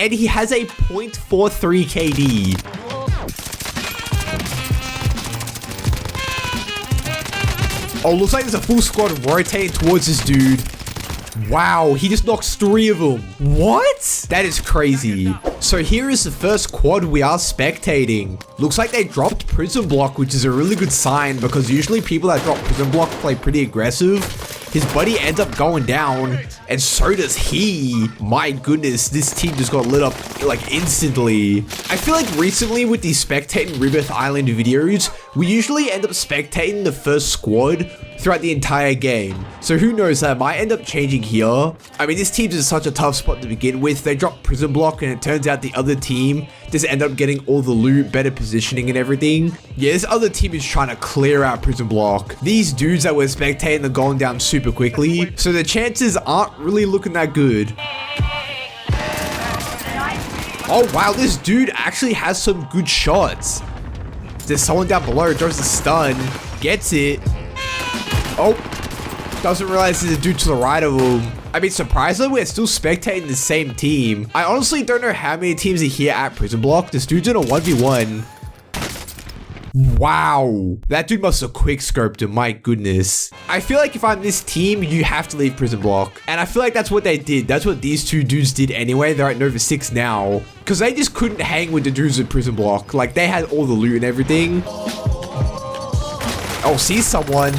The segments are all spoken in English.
And he has a 0.43 KD. Oh, looks like there's a full squad rotating towards this dude. Wow, he just knocks 3 of them. What? That is crazy. So here is the first quad we are spectating. Looks like they dropped Prison Block, which is a really good sign because usually people that drop Prison Block play pretty aggressive. His buddy ends up going down, and so does he. My goodness, this team just got lit up like instantly. I feel like recently with these spectating Rebirth Island videos, we usually end up spectating the first squad throughout the entire game. So who knows, that might end up changing here. I mean, this team's in such a tough spot to begin with. They drop Prison Block and it turns out the other team just end up getting all the loot, better positioning and everything. Yeah, this other team is trying to clear out Prison Block. These dudes that we're spectating are going down super quickly, so the chances aren't really looking that good. Oh wow, this dude actually has some good shots. There's someone down below, throws a stun, gets it. Oh, doesn't realize there's a dude to the right of him. I mean, surprisingly, we're still spectating the same team. I honestly don't know how many teams are here at Prison Block. This dude's in a 1v1. Wow, that dude must have quick scoped him, my goodness. I feel like if I'm this team, you have to leave Prison Block. And I feel like that's what they did. That's what these two dudes did anyway. They're at Nova 6 now. Because they just couldn't hang with the dudes at Prison Block. Like, they had all the loot and everything. Oh, see someone.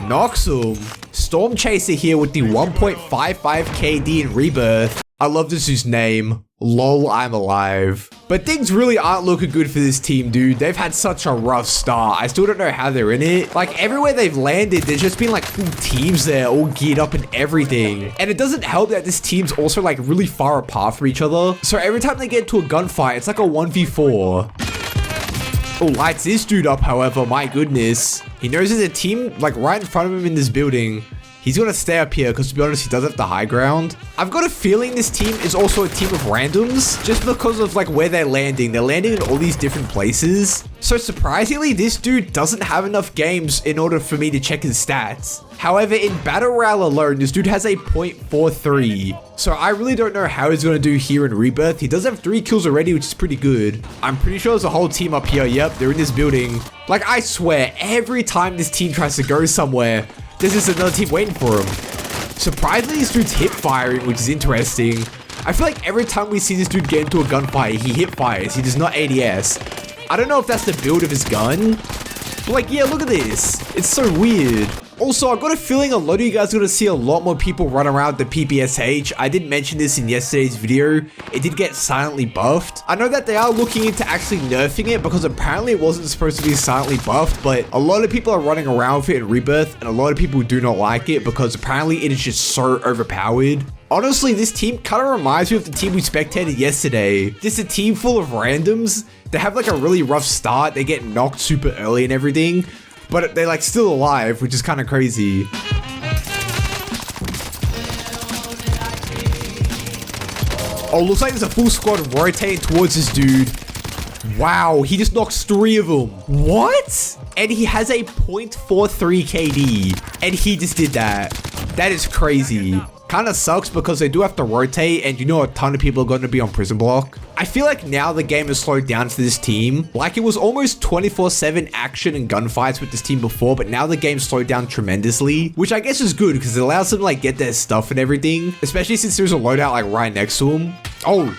Knocks him. Storm Chaser here with the 1.55 KD in Rebirth. I love this dude's name. Lol, I'm alive. But things really aren't looking good for this team, dude. They've had such a rough start. I still don't know how they're in it. Like, everywhere they've landed, there's just been like full teams there, all geared up and everything. And it doesn't help that this team's also like really far apart from each other. So every time they get into a gunfight, it's like a 1v4. Oh, lights this dude up, however, my goodness. He knows there's a team like right in front of him in this building. He's gonna stay up here because, to be honest, he does have the high ground. I've got a feeling this team is also a team of randoms just because of like where they're landing. They're landing in all these different places. So surprisingly, this dude doesn't have enough games in order for me to check his stats. However, in Battle Royale alone, this dude has a 0.43. So I really don't know how he's gonna do here in Rebirth. He does have 3 kills already, which is pretty good. I'm pretty sure there's a whole team up here. Yep, they're in this building. Like, I swear, every time this team tries to go somewhere, there's just another team waiting for him. Surprisingly, this dude's hip firing, which is interesting. I feel like every time we see this dude get into a gunfight, he hip fires. He does not ADS. I don't know if that's the build of his gun, but like, yeah, look at this. It's so weird. Also, I've got a feeling a lot of you guys are going to see a lot more people run around the PPSH. I did mention this in yesterday's video. It did get silently buffed. I know that they are looking into actually nerfing it because apparently it wasn't supposed to be silently buffed, but a lot of people are running around with it in Rebirth, and a lot of people do not like it because apparently it is just so overpowered. Honestly, this team kind of reminds me of the team we spectated yesterday. Just a team full of randoms. They have like a really rough start. They get knocked super early and everything, but they're like still alive, which is kind of crazy. Oh, looks like there's a full squad rotating towards this dude. Wow, he just knocks 3 of them. What? And he has a 0.43 KD. And he just did that. That is crazy. Kind of sucks because they do have to rotate, and you know a ton of people are going to be on Prison Block. I feel like now the game has slowed down for this team. Like, it was almost 24/7 action and gunfights with this team before, but now the game slowed down tremendously, which I guess is good because it allows them to like get their stuff and everything, especially since there's a loadout like right next to them. Oh,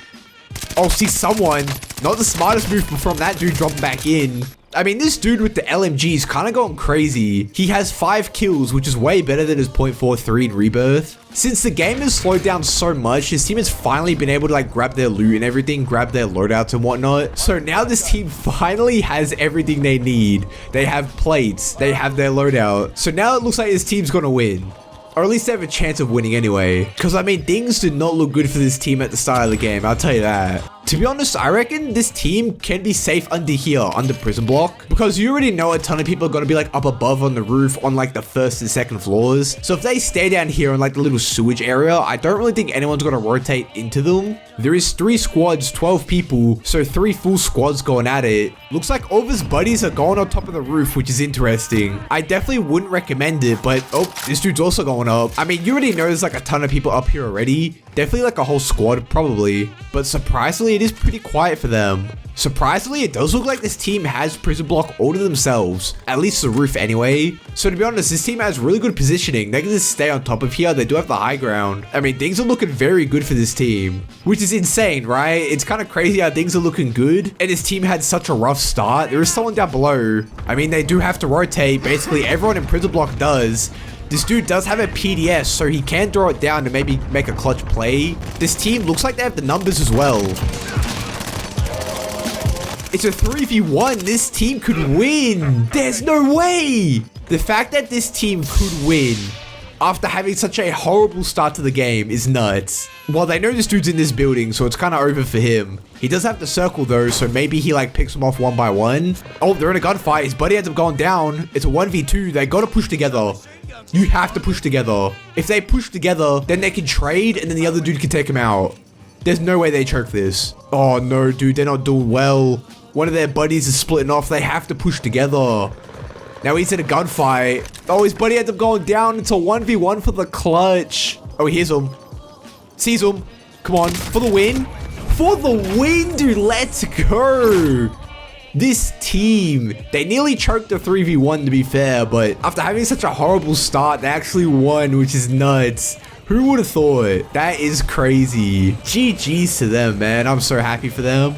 see someone. Not the smartest move from that dude dropping back in. I mean, this dude with the LMG is kind of going crazy. He has 5 kills, which is way better than his 0.43 in Rebirth. Since the game has slowed down so much, his team has finally been able to like grab their loot and everything, grab their loadouts and whatnot. So now this team finally has everything they need. They have plates, they have their loadout. So now it looks like this team's gonna win. Or at least they have a chance of winning anyway. Because I mean, things did not look good for this team at the start of the game, I'll tell you that. To be honest, I reckon this team can be safe under here, under Prison Block. Because you already know a ton of people are going to be like up above on the roof on like the 1st and 2nd floors. So if they stay down here in like the little sewage area, I don't really think anyone's going to rotate into them. There is 3 squads, 12 people, so 3 full squads going at it. Looks like all of his buddies are going on top of the roof, which is interesting. I definitely wouldn't recommend it, but oh, this dude's also going up. I mean, you already know there's like a ton of people up here already. Definitely like a whole squad, probably. But surprisingly, it is pretty quiet for them. Surprisingly, it does look like this team has prison block all to themselves. At least the roof anyway. So to be honest, this team has really good positioning. They can just stay on top of here. They do have the high ground. I mean, things are looking very good for this team. Which is insane, right? It's kind of crazy how things are looking good. And this team had such a rough start. There is someone down below. I mean, they do have to rotate. Basically, everyone in prison block does. This dude does have a PDS, so he can throw it down to maybe make a clutch play. This team looks like they have the numbers as well. It's a 3v1. This team could win. There's no way. The fact that this team could win after having such a horrible start to the game is nuts. Well, they know this dude's in this building, so it's kind of over for him. He does have the circle though, so maybe he like picks them off one by one. Oh, they're in a gunfight. His buddy ends up going down. It's a 1v2. They got to push together. You have to push together. If they push together, then they can trade and then the other dude can take him out. There's no way they choke this. Oh no, dude, they're not doing well. One of their buddies is splitting off. They have to push together. Now he's in a gunfight. Oh, his buddy ends up going down. It's a 1v1 for the clutch. Oh, he hears him. Sees him. Come on, for the win. For the win, dude. Let's go. This team, they nearly choked the 3v1 to be fair, but after having such a horrible start, they actually won, which is nuts. Who would have thought? That is crazy. GG's to them, man. I'm so happy for them.